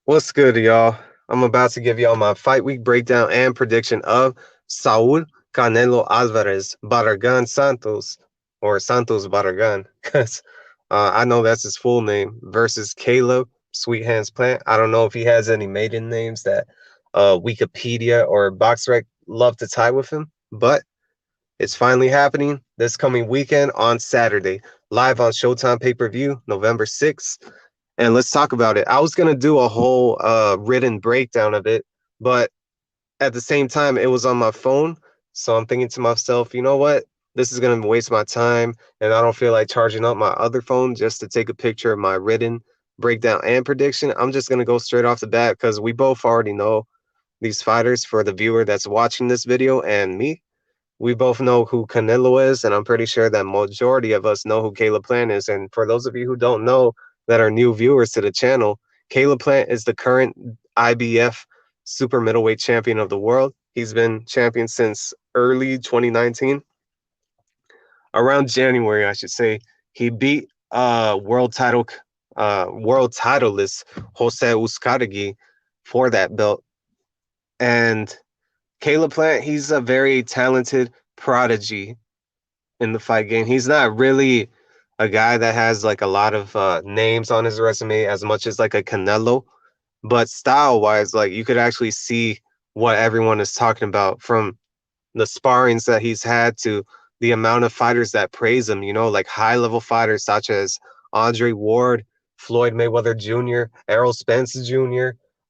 What's good, y'all? I'm about to give y'all my fight week breakdown and prediction of Saul Canelo Alvarez Barragan Santos, or Santos Barragan, because I know that's his full name, versus Caleb Sweet Hands Plant. I don't know if he has any maiden names that Wikipedia or BoxRec love to tie with him, but it's finally happening this coming weekend on Saturday, live on Showtime pay-per-view, November 6th. And let's talk about it. I was gonna do a whole written breakdown of it, but at the same time, it was on my phone. So I'm thinking to myself, you know what? This is gonna waste my time, and I don't feel like charging up my other phone just to take a picture of my written breakdown and prediction. I'm just gonna go straight off the bat because we both already know these fighters. For the viewer that's watching this video and me, we both know who Canelo is, and I'm pretty sure that majority of us know who Caleb Plant is. And for those of you who don't know, that are new viewers to the channel, Caleb Plant is the current IBF super middleweight champion of the world. He's been champion since early 2019, around January, I should say. He beat world titleist Jose Uzcategui for that belt. And Caleb Plant, he's a very talented prodigy in the fight game. He's not really a guy that has like a lot of names on his resume as much as like a Canelo, but style wise, like you could actually see what everyone is talking about, from the sparrings that he's had to the amount of fighters that praise him, like high level fighters such as Andre Ward, Floyd Mayweather Jr., Errol Spence Jr.,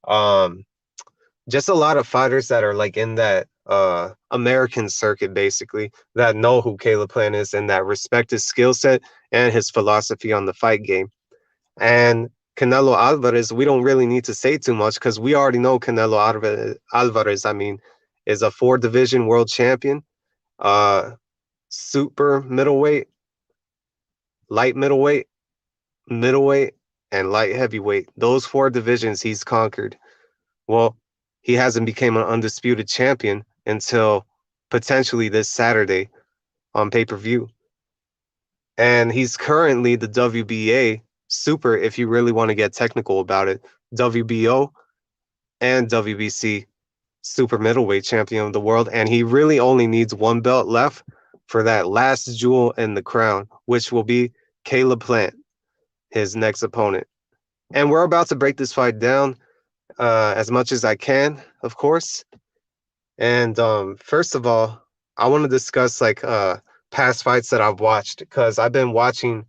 um, just a lot of fighters that are like in that American circuit, basically, that know who Caleb Plant is and that respect his skill set and his philosophy on the fight game. And Canelo Alvarez, we don't really need to say too much because we already know Canelo Alvarez, is a four division world champion, uh, super middleweight, light middleweight, middleweight, and light heavyweight. Those four divisions he's conquered. Well, he hasn't become an undisputed champion until potentially this Saturday on pay-per-view. And he's currently the WBA super, if you really want to get technical about it, WBO and WBC super middleweight champion of the world. And he really only needs one belt left for that last jewel in the crown, which will be Caleb Plant, his next opponent. And we're about to break this fight down as much as I can, of course. And first of all, I want to discuss like past fights that I've watched, because I've been watching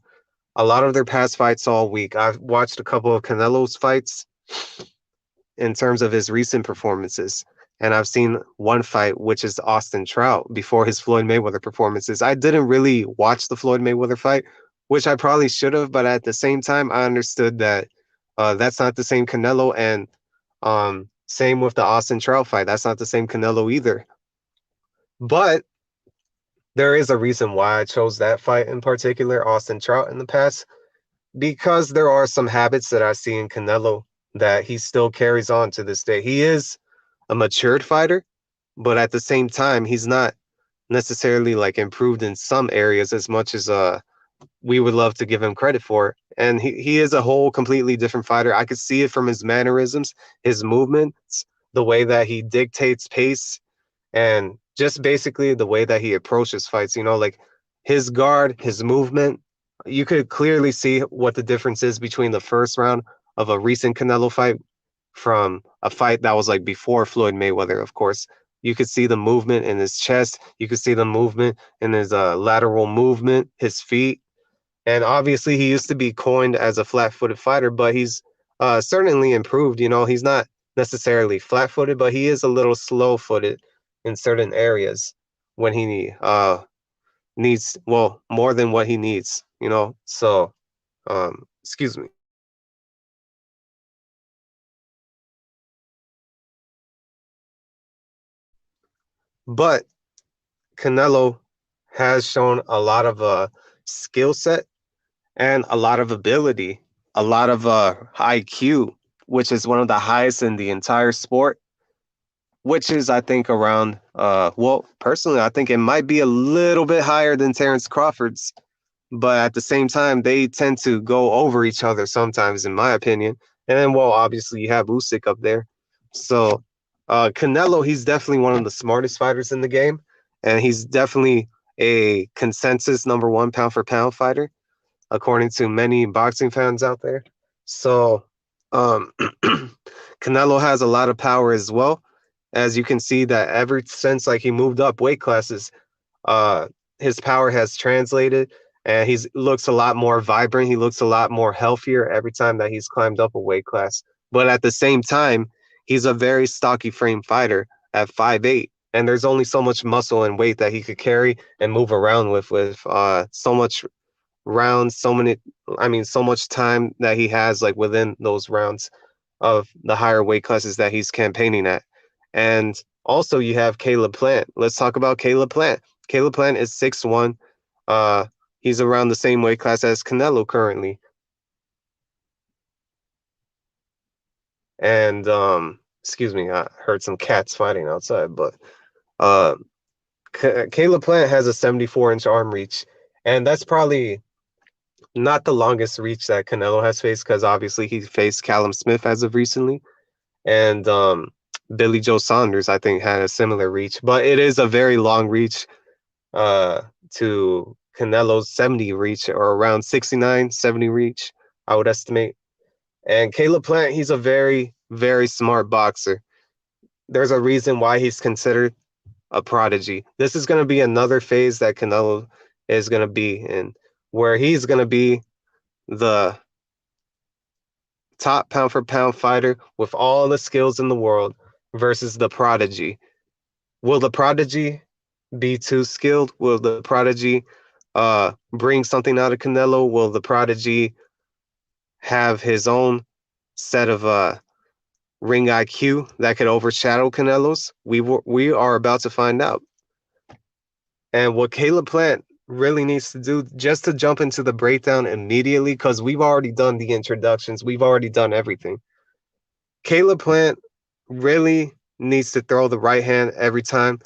a lot of their past fights all week. I've watched a couple of Canelo's fights in terms of his recent performances. And I've seen one fight, which is Austin Trout, before his Floyd Mayweather performances. I didn't really watch the Floyd Mayweather fight, which I probably should have, but at the same time, I understood that that's not the same Canelo, and same with the Austin Trout fight. That's not the same Canelo either. But there is a reason why I chose that fight in particular, Austin Trout, in the past, because there are some habits that I see in Canelo that he still carries on to this day. He is a matured fighter, but at the same time, he's not necessarily like improved in some areas as much as we would love to give him credit for. And he is a whole completely different fighter. I could see it from his mannerisms, his movements, the way that he dictates pace, and just basically the way that he approaches fights, like his guard, his movement. You could clearly see what the difference is between the first round of a recent Canelo fight from a fight that was like before Floyd Mayweather, of course. You could see the movement in his chest. You could see the movement in his lateral movement, his feet. And obviously, he used to be coined as a flat-footed fighter, but he's certainly improved. He's not necessarily flat-footed, but he is a little slow-footed in certain areas when he needs, well, more than what he needs. So, excuse me. But Canelo has shown a lot of skill set and a lot of ability, a lot of IQ, which is one of the highest in the entire sport, which is, I think, around, well, personally, I think it might be a little bit higher than Terrence Crawford's, but at the same time, they tend to go over each other sometimes, in my opinion. And then, well, obviously you have Usyk up there. So, Canelo, he's definitely one of the smartest fighters in the game, and he's definitely a consensus number one pound for pound fighter, according to many boxing fans out there. So, um, Canelo has a lot of power as well. As you can see, that ever since like he moved up weight classes, uh, his power has translated, and he looks a lot more vibrant. He looks a lot more healthier every time that he's climbed up a weight class. But at the same time, he's a very stocky frame fighter at 5'8", and there's only so much muscle and weight that he could carry and move around with so much rounds, so much time that he has like within those rounds of the higher weight classes that he's campaigning at. And also you have Caleb Plant. Let's talk about Caleb Plant. Caleb Plant is 6'1". He's around the same weight class as Canelo currently. And excuse me, I heard some cats fighting outside, but uh Caleb Plant has a 74-inch arm reach, and that's probably not the longest reach that Canelo has faced, because obviously he faced Callum Smith as of recently, and Billy Joe Saunders I think had a similar reach, but it is a very long reach uh, to Canelo's 70 reach, or around 69, 70 reach, I would estimate. And Caleb Plant, he's a very, very smart boxer. There's a reason why he's considered a prodigy. This is going to be another phase that Canelo is going to be in, where he's going to be the top pound for pound fighter with all the skills in the world versus the prodigy. Will the prodigy be too skilled? Will the prodigy bring something out of Canelo? Will the prodigy have his own set of ring IQ that could overshadow Canelo's? We are about to find out. And what Caleb Plant really needs to do, just to jump into the breakdown immediately, because we've already done the introductions, we've already done everything. Caleb Plant really needs to throw the right hand every time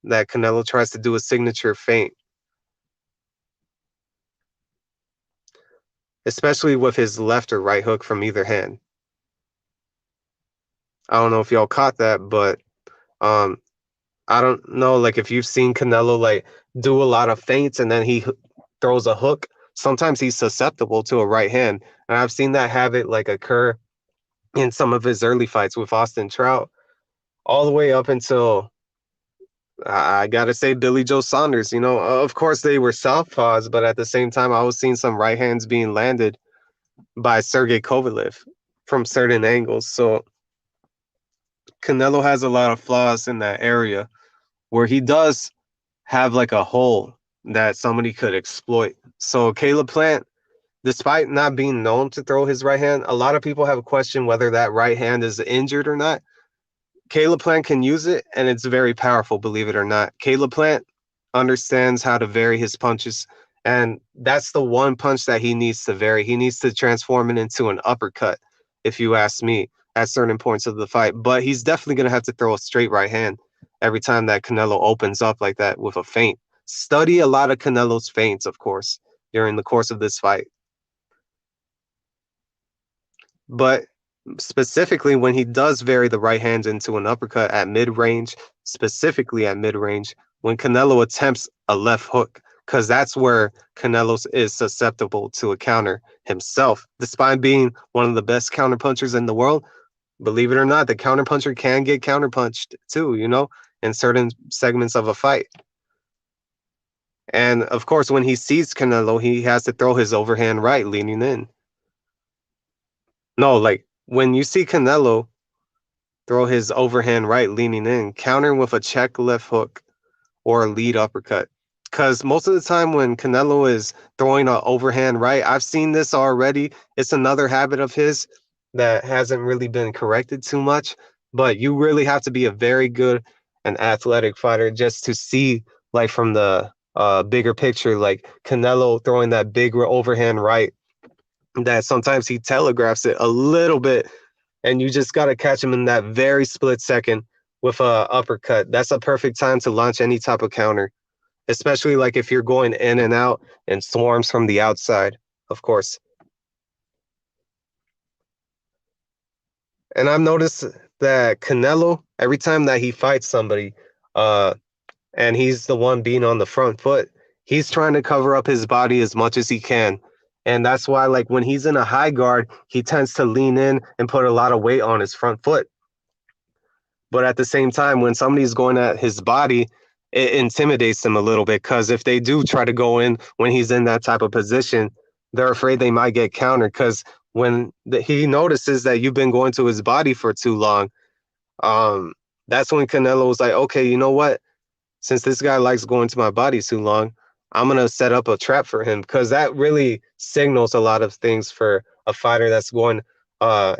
that Canelo tries to do a signature feint, especially with his left or right hook from either hand. I don't know if y'all caught that, but um, I don't know, like if you've seen Canelo like do a lot of feints and then he throws a hook. Sometimes he's susceptible to a right hand, and I've seen that habit like occur in some of his early fights with Austin Trout, all the way up until I gotta say Billy Joe Saunders. You know, of course they were southpaws, but at the same time, I was seeing some right hands being landed by Sergey Kovalev from certain angles. So Canelo has a lot of flaws in that area where he does have like a hole that somebody could exploit. So Caleb Plant, despite not being known to throw his right hand, a lot of people have a question whether that right hand is injured or not. Caleb Plant can use it, and it's very powerful, believe it or not. Caleb Plant understands how to vary his punches, and that's the one punch that he needs to vary. He needs to transform it into an uppercut, if you ask me, at certain points of the fight. But he's definitely going to have to throw a straight right hand every time that Canelo opens up like that with a feint. Study a lot of Canelo's feints, of course, during the course of this fight. But specifically when he does vary the right hand into an uppercut at mid-range, specifically at mid-range, when Canelo attempts a left hook, because that's where Canelo is susceptible to a counter himself. Despite being one of the best counterpunchers in the world, believe it or not, the counterpuncher can get counterpunched too, you know, in certain segments of a fight. And of course, when he sees Canelo, he has to throw his overhand right leaning in. No, like when you see Canelo throw his overhand right leaning in, counter with a check left hook or a lead uppercut. Because most of the time when Canelo is throwing an overhand right, I've seen this already. It's another habit of his that hasn't really been corrected too much. But you really have to be a very good and athletic fighter just to see, like from the bigger picture, like Canelo throwing that big overhand right, that sometimes he telegraphs it a little bit, and you just got to catch him in that very split second with a uppercut. That's a perfect time to launch any type of counter, especially like if you're going in and out and swarms from the outside, of course. And I've noticed that Canelo, every time that he fights somebody, uh, and he's the one being on the front foot, he's trying to cover up his body as much as he can. And that's why, like, when he's in a high guard, he tends to lean in and put a lot of weight on his front foot. But at the same time, when somebody's going at his body, it intimidates them a little bit because if they do try to go in when he's in that type of position, they're afraid they might get countered. Because when he notices that you've been going to his body for too long, um, that's when Canelo was like, okay, you know what? Since this guy likes going to my body too long, I'm going to set up a trap for him because that really signals a lot of things for a fighter that's going uh,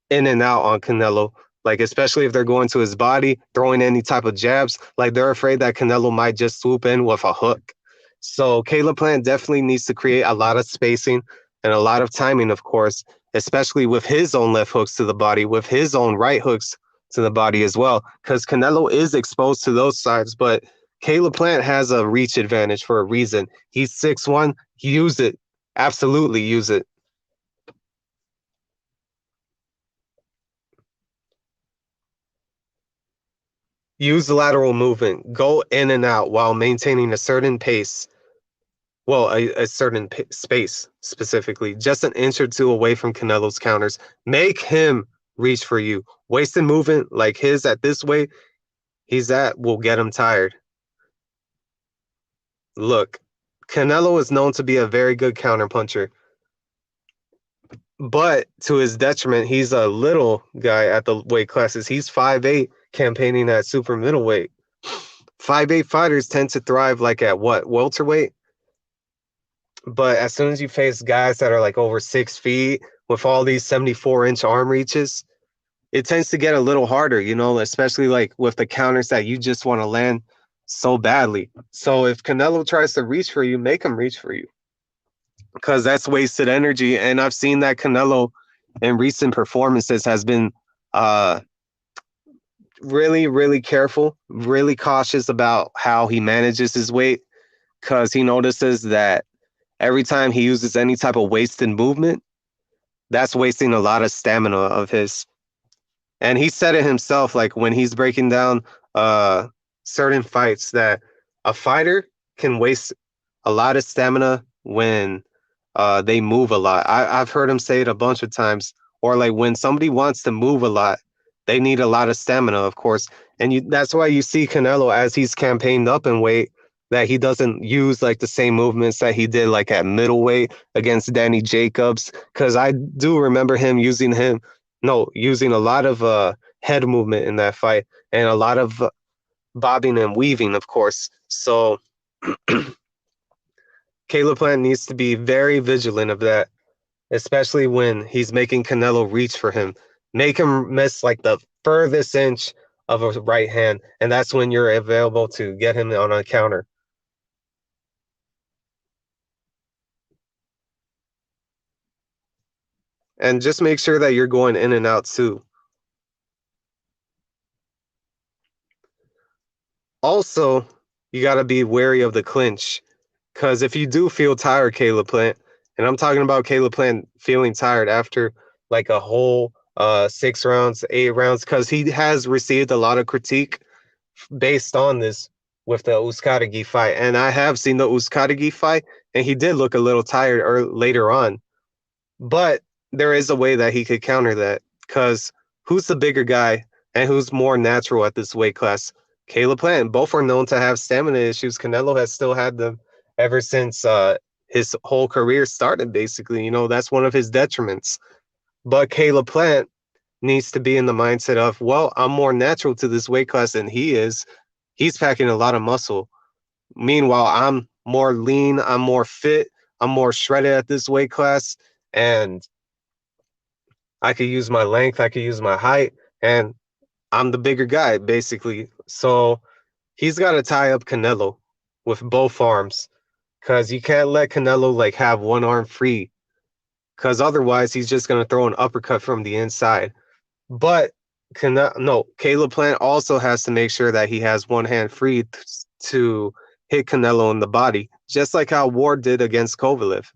in and out on Canelo. Like, especially if they're going to his body, throwing any type of jabs, like they're afraid that Canelo might just swoop in with a hook. So Caleb Plant definitely needs to create a lot of spacing and a lot of timing, of course, especially with his own left hooks to the body, with his own right hooks to the body as well, because Canelo is exposed to those sides, but Caleb Plant has a reach advantage for a reason. He's 6'1", use it. Absolutely use it. Use lateral movement. Go in and out while maintaining a certain pace. Well, a certain space specifically. Just an inch or two away from Canelo's counters. Make him reach for you. Wasted movement like his at this weight he's at will get him tired. Look, Canelo is known to be a very good counterpuncher, but to his detriment, he's a little guy at the weight classes. He's 5'8", campaigning at super middleweight. 5'8" fighters tend to thrive like at what, welterweight? But as soon as you face guys that are like over 6 feet with all these 74-inch arm reaches, it tends to get a little harder, you know, especially like with the counters that you just want to land so badly. So if Canelo tries to reach for you, make him reach for you because that's wasted energy. And I've seen that Canelo in recent performances has been uh, really, really careful, really cautious about how he manages his weight because he notices that every time he uses any type of wasted movement, that's wasting a lot of stamina of his. And he said it himself, like when he's breaking down certain fights, that a fighter can waste a lot of stamina when they move a lot. I've heard him say it a bunch of times. Or like when somebody wants to move a lot, they need a lot of stamina, of course. And that's why you see Canelo as he's campaigned up in weight, that he doesn't use like the same movements that he did like at middleweight against Danny Jacobs. Because I do remember him using a lot of head movement in that fight and a lot of bobbing and weaving, of course. So Caleb Plant needs to be very vigilant of that, especially when he's making Canelo reach for him. Make him miss like the furthest inch of a right hand, and that's when you're available to get him on a counter. And just make sure that you're going in and out too. Also, you got to be wary of the clinch. Because if you do feel tired, Caleb Plant, and I'm talking about Caleb Plant feeling tired after like a whole 6 rounds, 8 rounds, because he has received a lot of critique based on this with the Uzcategui fight. And I have seen the Uzcategui fight, and he did look a little tired later on. But there is a way that he could counter that. Because who's the bigger guy and who's more natural at this weight class? Caleb Plant. Both are known to have stamina issues. Canelo has still had them ever since his whole career started, basically. You know, that's one of his detriments. But Caleb Plant needs to be in the mindset of, well, I'm more natural to this weight class than he is. He's packing a lot of muscle. Meanwhile, I'm more lean, I'm more fit, I'm more shredded at this weight class, and I could use my length, I could use my height, and I'm the bigger guy, basically. So he's got to tie up Canelo with both arms because you can't let Canelo like have one arm free because otherwise he's just going to throw an uppercut from the inside. But Caleb Plant also has to make sure that he has one hand free to hit Canelo in the body, just like how Ward did against Kovalev.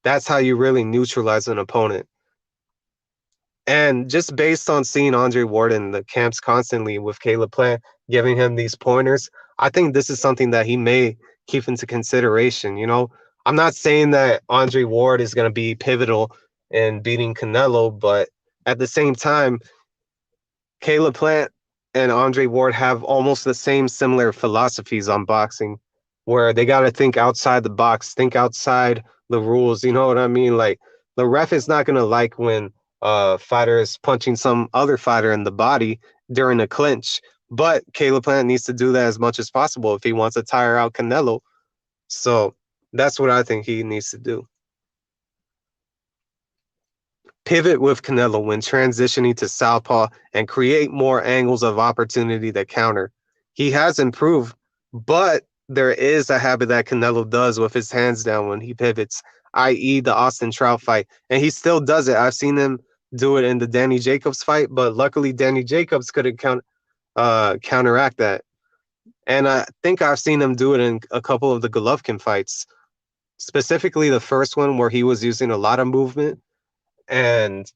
That's how you really neutralize an opponent. And just based on seeing Andre Ward in the camps constantly with Caleb Plant giving him these pointers, I think this is something that he may keep into consideration. You know, I'm not saying that Andre Ward is going to be pivotal in beating Canelo, but at the same time, Caleb Plant and Andre Ward have almost the same similar philosophies on boxing, where they got to think outside the box, think outside the rules. You know what I mean? Like the ref is not going to like when a fighter is punching some other fighter in the body during a clinch. But Caleb Plant needs to do that as much as possible if he wants to tire out Canelo. So that's what I think he needs to do. Pivot with Canelo when transitioning to southpaw and create more angles of opportunity to counter. He has improved, but there is a habit that Canelo does with his hands down when he pivots, i.e., the Austin Trout fight. And he still does it. I've seen him do it in the Danny Jacobs fight, but luckily Danny Jacobs couldn't counteract that. And I think I've seen him do it in a couple of the Golovkin fights, specifically the first one where he was using a lot of movement and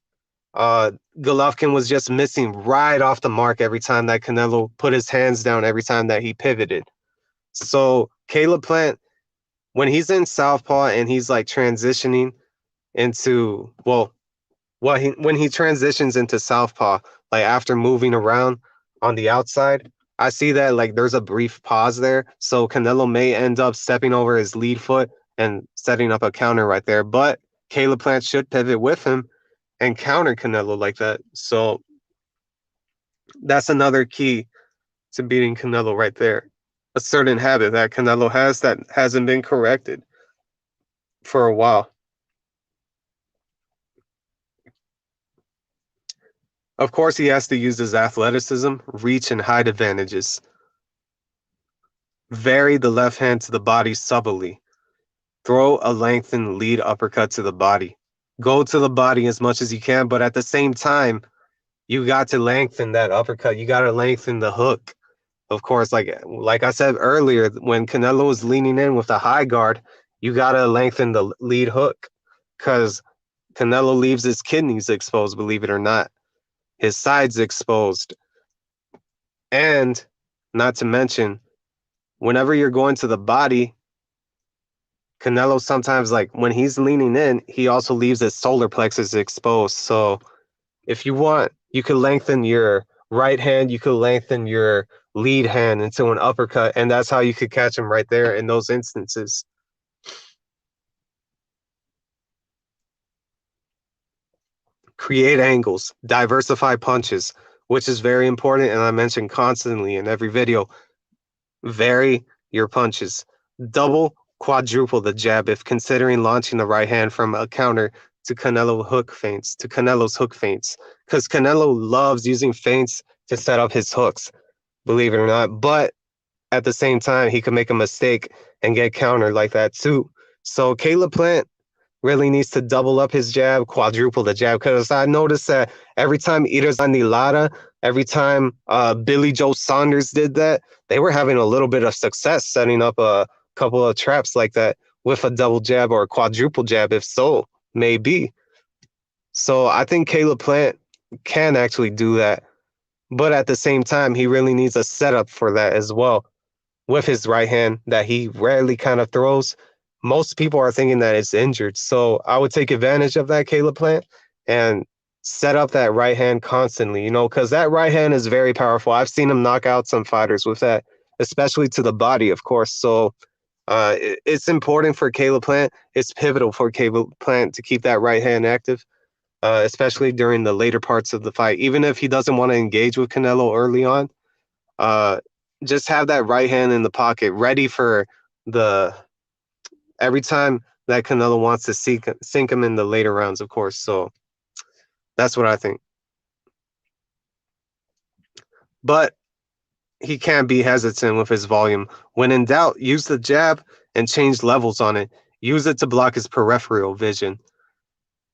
Golovkin was just missing right off the mark every time that Canelo put his hands down, every time that he pivoted. So Caleb Plant, when he's in southpaw and he's like transitioning into when he transitions into southpaw, like after moving around on the outside, I see that like there's a brief pause there. So Canelo may end up stepping over his lead foot and setting up a counter right there. But Caleb Plant should pivot with him and counter Canelo like that. So that's another key to beating Canelo right there. A certain habit that Canelo has that hasn't been corrected for a while. Of course, he has to use his athleticism, reach, and height advantages. Vary the left hand to the body subtly. Throw a lengthened lead uppercut to the body. Go to the body as much as you can, but at the same time, you got to lengthen that uppercut. You got to lengthen the hook. Of course, like I said earlier, when Canelo is leaning in with a high guard, you got to lengthen the lead hook because Canelo leaves his kidneys exposed, believe it or not. His sides exposed. And not to mention, whenever you're going to the body, Canelo sometimes, like when he's leaning in, he also leaves his solar plexus exposed. So if you want, you could lengthen your right hand, you could lengthen your lead hand into an uppercut, and that's how you could catch him right there in those instances. Create angles, diversify punches, which is very important, and I mention constantly in every video. Vary your punches. Double, quadruple the jab if considering launching the right hand from a counter to Canelo's hook feints. Because Canelo loves using feints to set up his hooks, believe it or not. But at the same time, he could make a mistake and get countered like that too. So Caleb Plant really needs to double up his jab, quadruple the jab. Because I noticed that every time Lara, every time Billy Joe Saunders did that, they were having a little bit of success setting up a couple of traps like that with a double jab or a quadruple jab, if so, maybe. So I think Caleb Plant can actually do that. But at the same time, he really needs a setup for that as well with his right hand that he rarely kind of throws. Most people are thinking that it's injured. So I would take advantage of that, Caleb Plant, and set up that right hand constantly, because that right hand is very powerful. I've seen him knock out some fighters with that, especially to the body, of course. So it's important for Caleb Plant. It's pivotal for Caleb Plant to keep that right hand active, especially during the later parts of the fight. Even if he doesn't want to engage with Canelo early on, just have that right hand in the pocket ready for every time that Canelo wants to sink him in the later rounds, of course. So that's what I think. But he can't be hesitant with his volume. When in doubt, use the jab and change levels on it. Use it to block his peripheral vision.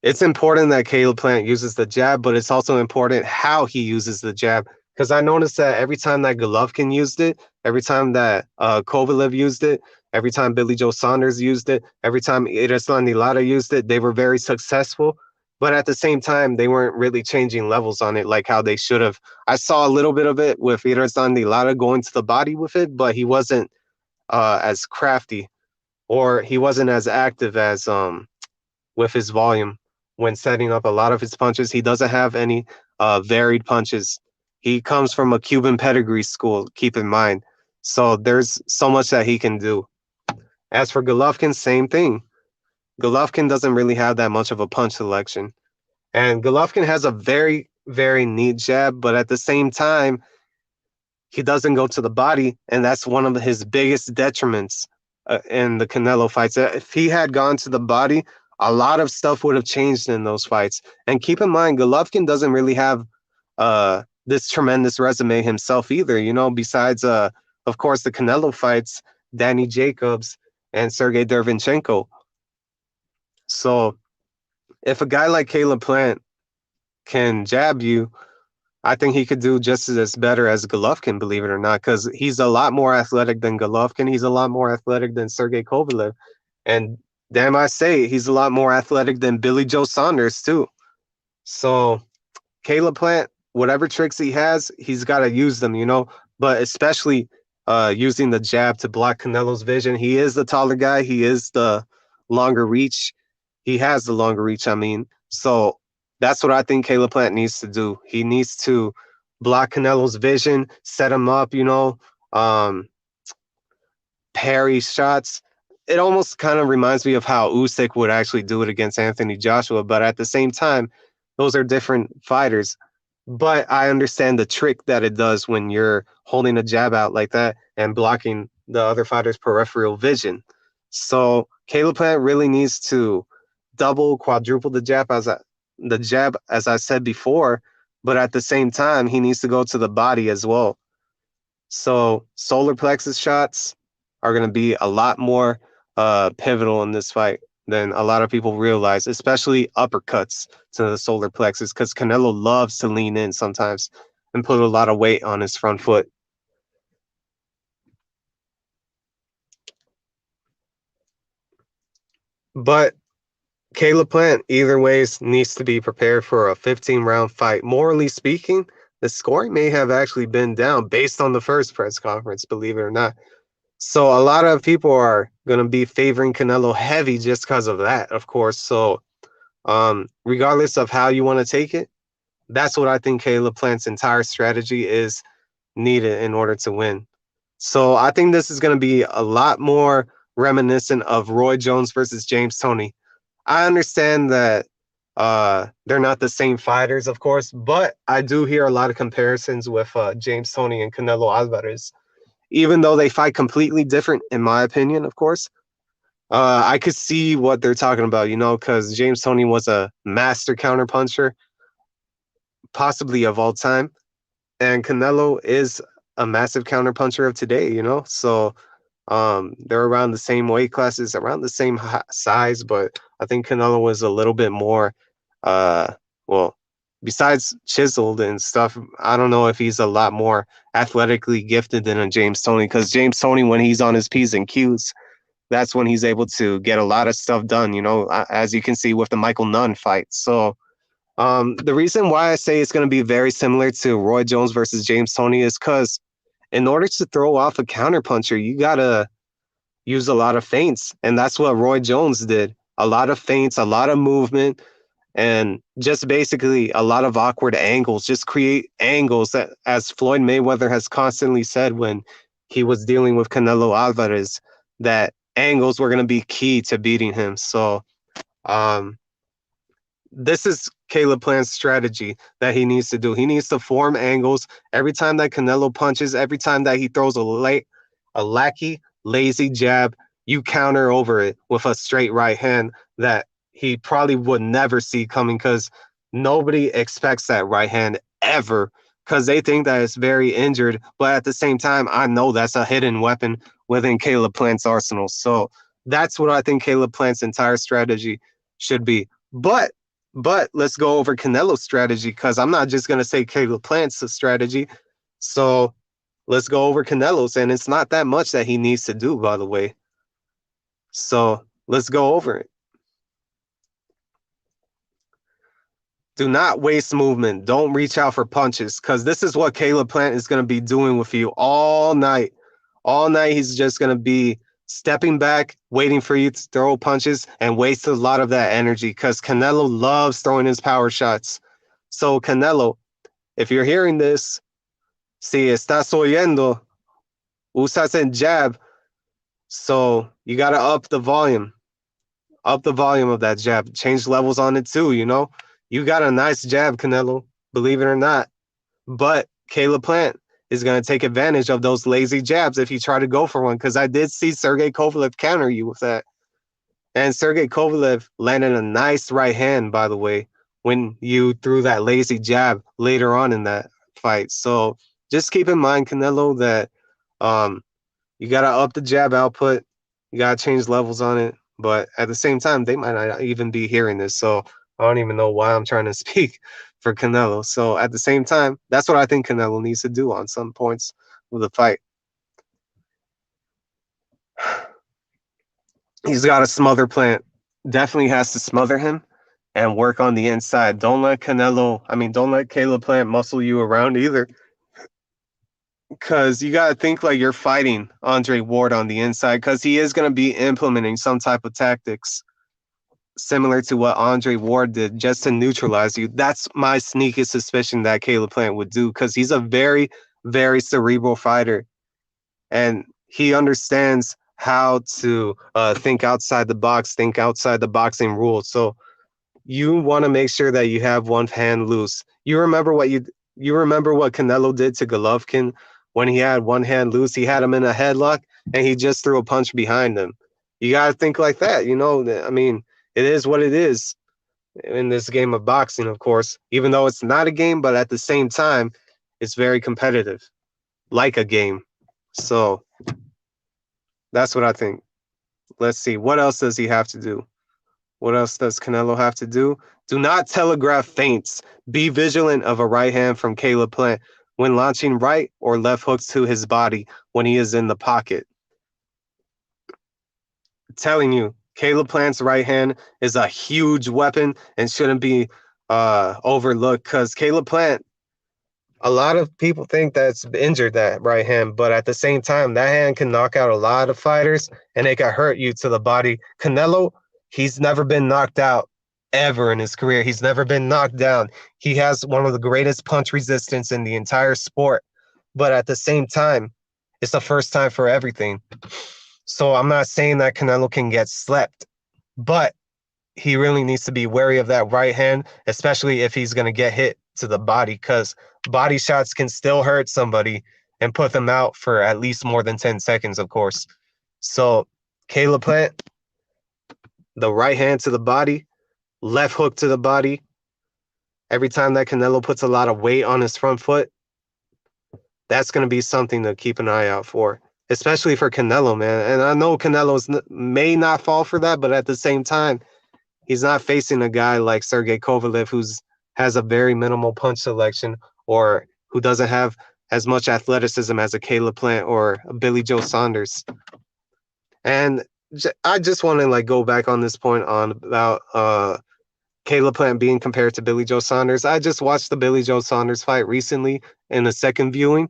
It's important that Caleb Plant uses the jab, but it's also important how he uses the jab. Because I noticed that every time that Golovkin used it, every time that Kovalev used it, every time Billy Joe Saunders used it, every time Lara used it, they were very successful. but at the same time, they weren't really changing levels on it like how they should have. I saw a little bit of it with Irazan Lara going to the body with it, but he wasn't as crafty, or he wasn't as active as with his volume when setting up a lot of his punches. He doesn't have any varied punches. He comes from a Cuban pedigree school, keep in mind. So there's so much that he can do. As for Golovkin, same thing. Golovkin doesn't really have that much of a punch selection. And Golovkin has a very, very neat jab, but at the same time, he doesn't go to the body, and that's one of his biggest detriments in the Canelo fights. If he had gone to the body, a lot of stuff would have changed in those fights. And keep in mind, Golovkin doesn't really have this tremendous resume himself either. You know, besides, of course, the Canelo fights, Danny Jacobs and Sergey Derevyanchenko. So if a guy like Caleb Plant can jab you, I think he could do just as better as Golovkin, believe it or not, because he's a lot more athletic than Golovkin. He's a lot more athletic than Sergey Kovalev. And damn, I say, he's a lot more athletic than Billy Joe Saunders, too. So Caleb Plant, whatever tricks he has, he's got to use them, you know, but especially using the jab to block Canelo's vision. He is the taller guy. He is the longer reach. He has the longer reach, I mean. So that's what I think Caleb Plant needs to do. He needs to block Canelo's vision, set him up, you know, um, parry shots. It almost kind of reminds me of how Usyk would actually do it against Anthony Joshua, but at the same time, those are different fighters. But I understand the trick that it does when you're holding a jab out like that and blocking the other fighter's peripheral vision. So Caleb Plant really needs to double, quadruple the jab, as I said before, but at the same time, he needs to go to the body as well. So solar plexus shots are going to be a lot more pivotal in this fight than a lot of people realize, especially uppercuts to the solar plexus, because Canelo loves to lean in sometimes and put a lot of weight on his front foot. But Caleb Plant, either ways, needs to be prepared for a 15-round fight. Morally speaking, the scoring may have actually been down based on the first press conference, believe it or not. So a lot of people are going to be favoring Canelo heavy just because of that, of course. So regardless of how you want to take it, that's what I think Caleb Plant's entire strategy is needed in order to win. So I think this is going to be a lot more reminiscent of Roy Jones versus James Toney. I understand that they're not the same fighters, of course, but I do hear a lot of comparisons with James Toney and Canelo Alvarez, even though they fight completely different, in my opinion, of course. I could see what they're talking about, you know, because James Toney was a master counterpuncher, possibly of all time, and Canelo is a massive counterpuncher of today, you know. So they're around the same weight classes, around the same size, but I think Canelo was a little bit more, uh, well, besides chiseled and stuff. I don't know if he's a lot more athletically gifted than a James Toney, because James Toney, when he's on his P's and Q's, that's when he's able to get a lot of stuff done, you know, as you can see with the Michael Nunn fight. So the reason why I say it's going to be very similar to Roy Jones versus James Toney is because in order to throw off a counterpuncher, you got to use a lot of feints. And that's what Roy Jones did. A lot of feints, a lot of movement, and just basically a lot of awkward angles. Just create angles that, as Floyd Mayweather has constantly said when he was dealing with Canelo Alvarez, that angles were going to be key to beating him. So um, this is Caleb Plant's strategy that he needs to do. He needs to form angles every time that Canelo punches, every time that he throws a lackey, lazy jab, you counter over it with a straight right hand that he probably would never see coming, because nobody expects that right hand ever, because they think that it's very injured. But at the same time, I know that's a hidden weapon within Caleb Plant's arsenal. So that's what I think Caleb Plant's entire strategy should be. But let's go over Canelo's strategy, because I'm not just going to say Caleb Plant's strategy. So let's go over Canelo's, and it's not that much that he needs to do, by the way. So let's go over it. Do not waste movement. Don't reach out for punches because this is what Caleb Plant is going to be doing with you all night. All night, he's just going to be stepping back, waiting for you to throw punches and waste a lot of that energy because Canelo loves throwing his power shots. So, Canelo, if you're hearing this, si estás oyendo, usas el jab. So, you got to up the volume of that jab, change levels on it too, you know? You got a nice jab, Canelo, believe it or not. But Caleb Plant is going to take advantage of those lazy jabs if you try to go for one, because I did see Sergey Kovalev counter you with that. And Sergey Kovalev landed a nice right hand, by the way, when you threw that lazy jab later on in that fight. So just keep in mind, Canelo, that you got to up the jab output. You got to change levels on it. But at the same time, they might not even be hearing this. So I don't even know why I'm trying to speak for Canelo. So at the same time, that's what I think Canelo needs to do on some points of the fight. He's got to smother Plant. Definitely has to smother him and work on the inside. Don't let Caleb Plant muscle you around either. Because you got to think like you're fighting Andre Ward on the inside because he is going to be implementing some type of tactics similar to what Andre Ward did just to neutralize you. That's my sneaky suspicion that Caleb Plant would do because he's a very, very cerebral fighter and he understands how to think outside the box, think outside the boxing rules. So you want to make sure that you have one hand loose. You remember what Canelo did to Golovkin when he had one hand loose. He had him in a headlock and he just threw a punch behind him. You got to think like that, you know. I mean, it is what it is in this game of boxing, of course. Even though it's not a game, but at the same time, it's very competitive, like a game. So that's what I think. Let's see. What else does he have to do? What else does Canelo have to do? Do not telegraph feints. Be vigilant of a right hand from Caleb Plant when launching right or left hooks to his body when he is in the pocket. Telling you, Caleb Plant's right hand is a huge weapon and shouldn't be overlooked because Caleb Plant, a lot of people think that's injured that right hand, but at the same time, that hand can knock out a lot of fighters and it can hurt you to the body. Canelo, he's never been knocked out ever in his career. He's never been knocked down. He has one of the greatest punch resistance in the entire sport, but at the same time, it's the first time for everything. So I'm not saying that Canelo can get slept, but he really needs to be wary of that right hand, especially if he's going to get hit to the body, because body shots can still hurt somebody and put them out for at least more than 10 seconds, of course. So Caleb Plant, the right hand to the body, left hook to the body. Every time that Canelo puts a lot of weight on his front foot, that's going to be something to keep an eye out for, especially for Canelo, man. And I know Canelo may not fall for that, but at the same time, he's not facing a guy like Sergey Kovalev who's has a very minimal punch selection or who doesn't have as much athleticism as a Caleb Plant or a Billy Joe Saunders. And I just want to like go back on this point on about Caleb Plant being compared to Billy Joe Saunders. I just watched the Billy Joe Saunders fight recently in a second viewing,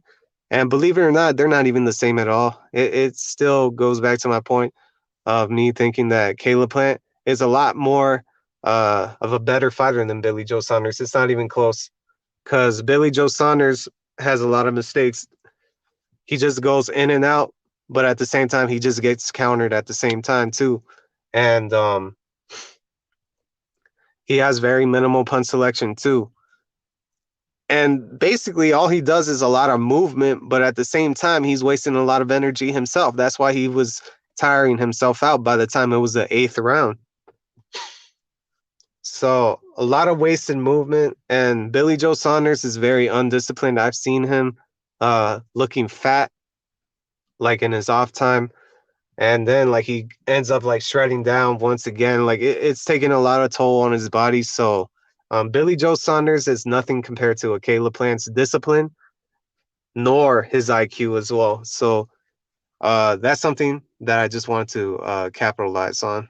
and believe it or not, they're not even the same at all. It still goes back to my point of me thinking that Caleb Plant is a lot more of a better fighter than Billy Joe Saunders. It's not even close because Billy Joe Saunders has a lot of mistakes. He just goes in and out, but at the same time, he just gets countered at the same time too. And he has very minimal punch selection too. And basically, all he does is a lot of movement, but at the same time, he's wasting a lot of energy himself. That's why he was tiring himself out by the time it was the 8th round. So a lot of wasted movement, and Billy Joe Saunders is very undisciplined. I've seen him looking fat, like in his off time, and then like he ends up like shredding down once again. Like it's taking a lot of toll on his body. So Billy Joe Saunders is nothing compared to a Caleb Plant's discipline, nor his IQ as well. So that's something that I just want to capitalize on.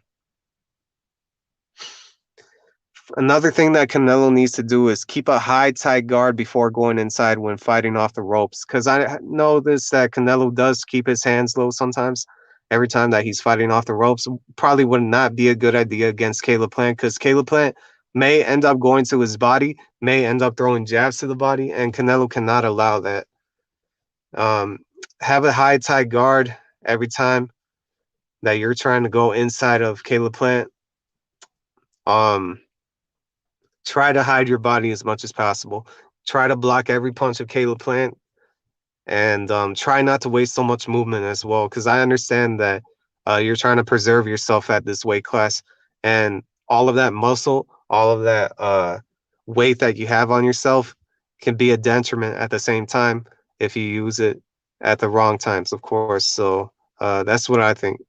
Another thing that Canelo needs to do is keep a high, tight guard before going inside when fighting off the ropes. Because I know this that Canelo does keep his hands low sometimes. Every time that he's fighting off the ropes, probably would not be a good idea against Caleb Plant because Caleb Plant may end up going to his body, may end up throwing jabs to the body, and Canelo cannot allow that. Um, have a high, tight guard every time that you're trying to go inside of Caleb Plant. Um, Try to hide your body as much as possible. Try to block every punch of Caleb Plant, and try not to waste so much movement as well. Because I understand that you're trying to preserve yourself at this weight class, and all of that muscle, all of that weight that you have on yourself can be a detriment at the same time if you use it at the wrong times, of course. So that's what I think.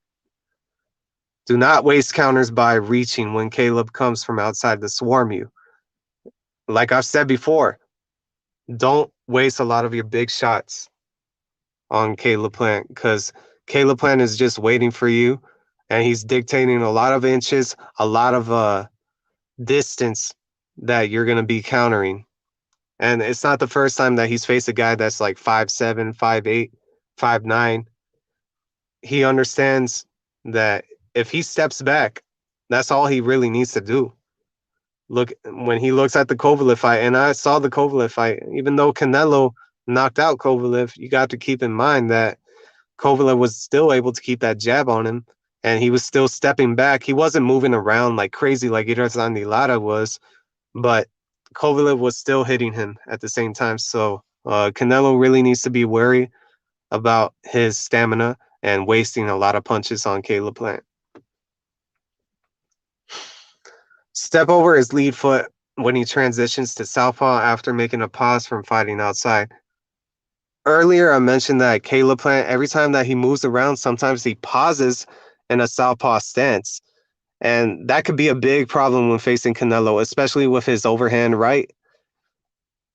Do not waste counters by reaching when Caleb comes from outside to swarm you. Like I've said before, don't waste a lot of your big shots on Caleb Plant because Caleb Plant is just waiting for you and he's dictating a lot of inches, a lot of distance that you're going to be countering. And it's not the first time that he's faced a guy that's like 5'7, 5'8, 5'9. He understands that if he steps back, that's all he really needs to do. Look, when he looks at the Kovalev fight, and I saw the Kovalev fight, even though Canelo knocked out Kovalev, you got to keep in mind that Kovalev was still able to keep that jab on him, and he was still stepping back. He wasn't moving around like crazy like Irazan Lara was, but Kovalev was still hitting him at the same time. So Canelo really needs to be wary about his stamina and wasting a lot of punches on Caleb Plant. Step over his lead foot when he transitions to southpaw after making a pause from fighting outside. Earlier, I mentioned that Caleb Plant, every time that he moves around, sometimes he pauses in a southpaw stance. And that could be a big problem when facing Canelo, especially with his overhand right.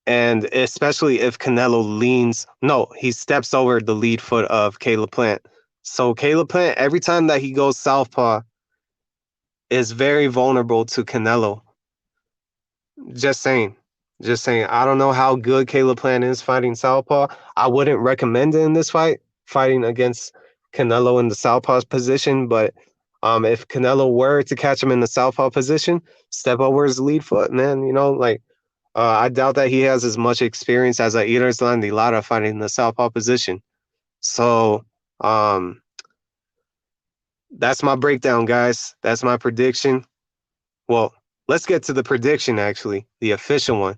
And especially if Canelo he steps over the lead foot of Caleb Plant. So Caleb Plant, every time that he goes southpaw, is very vulnerable to Canelo. Just saying. Just saying. I don't know how good Caleb Plant is fighting southpaw. I wouldn't recommend it in this fight, fighting against Canelo in the southpaw position. But if Canelo were to catch him in the southpaw position, step over his lead foot, man. I doubt that he has as much experience as a Irazlan Lara fighting in the southpaw position. So that's my breakdown, guys. That's my prediction. Well, let's get to the prediction, actually, the official one.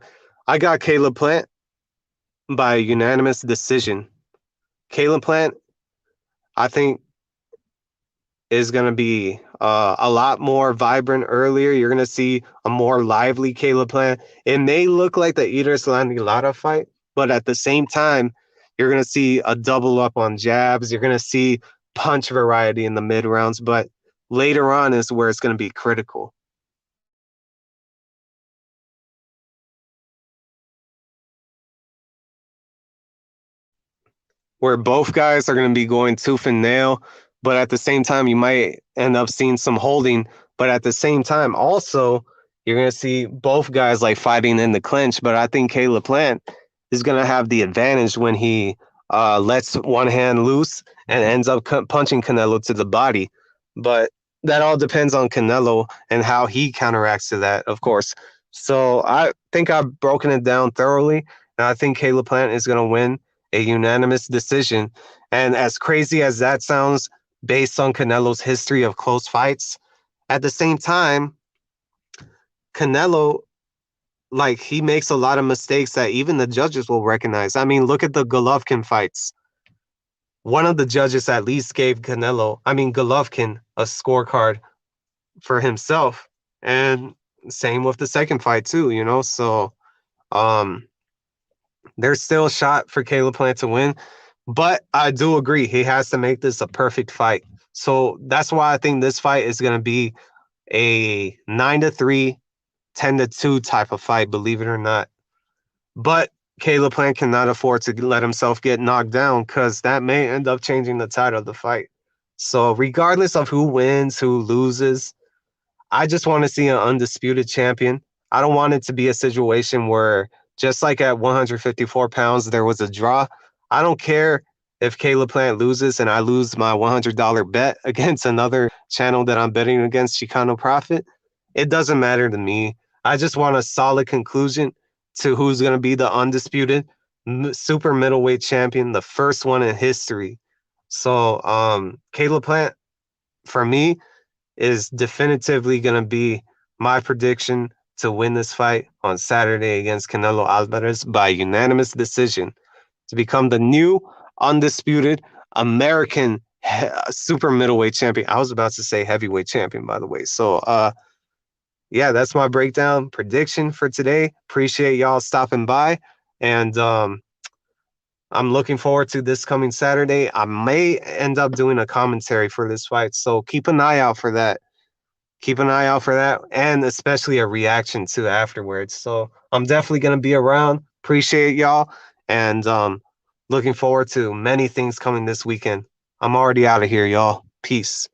I got Caleb Plant by unanimous decision. Caleb Plant, I think, is going to be a lot more vibrant earlier. You're going to see a more lively Caleb Plant. It may look like the Irazlan Lara fight, but at the same time, you're going to see a double up on jabs. You're going to see punch variety in the mid rounds, but later on is where it's going to be critical. Where both guys are going to be going tooth and nail, but at the same time, you might end up seeing some holding. But at the same time, also, you're going to see both guys like fighting in the clinch. But I think Caleb Plant is going to have the advantage when he lets one hand loose and ends up punching Canelo to the body. But that all depends on Canelo and how he counteracts to that, of course. So I think I've broken it down thoroughly, and I think Caleb Plant is going to win a unanimous decision. And as crazy as that sounds, based on Canelo's history of close fights, at the same time, Canelo, like, he makes a lot of mistakes that even the judges will recognize. I mean, look at the Golovkin fights. One of the judges at least gave Golovkin a scorecard for himself. And same with the second fight too, So there's still a shot for Caleb Plant to win. But I do agree, he has to make this a perfect fight. So that's why I think this fight is going to be a 9-3, 10-2 type of fight, believe it or not. But Caleb Plant cannot afford to let himself get knocked down because that may end up changing the tide of the fight. So regardless of who wins, who loses, I just want to see an undisputed champion. I don't want it to be a situation where just like at 154 pounds there was a draw. I don't care if Caleb Plant loses and I lose my $100 bet against another channel that I'm betting against, Chicano Profit. It doesn't matter to me. I just want a solid conclusion to who's going to be the undisputed super middleweight champion, the first one in history. So, Caleb Plant, for me, is definitively going to be my prediction to win this fight on Saturday against Canelo Alvarez by unanimous decision to become the new undisputed American super middleweight champion. I was about to say heavyweight champion, by the way. So, yeah, that's my breakdown prediction for today. Appreciate y'all stopping by. And I'm looking forward to this coming Saturday. I may end up doing a commentary for this fight. So keep an eye out for that. Keep an eye out for that. And especially a reaction to afterwards. So I'm definitely going to be around. Appreciate y'all. And looking forward to many things coming this weekend. I'm already out of here, y'all. Peace.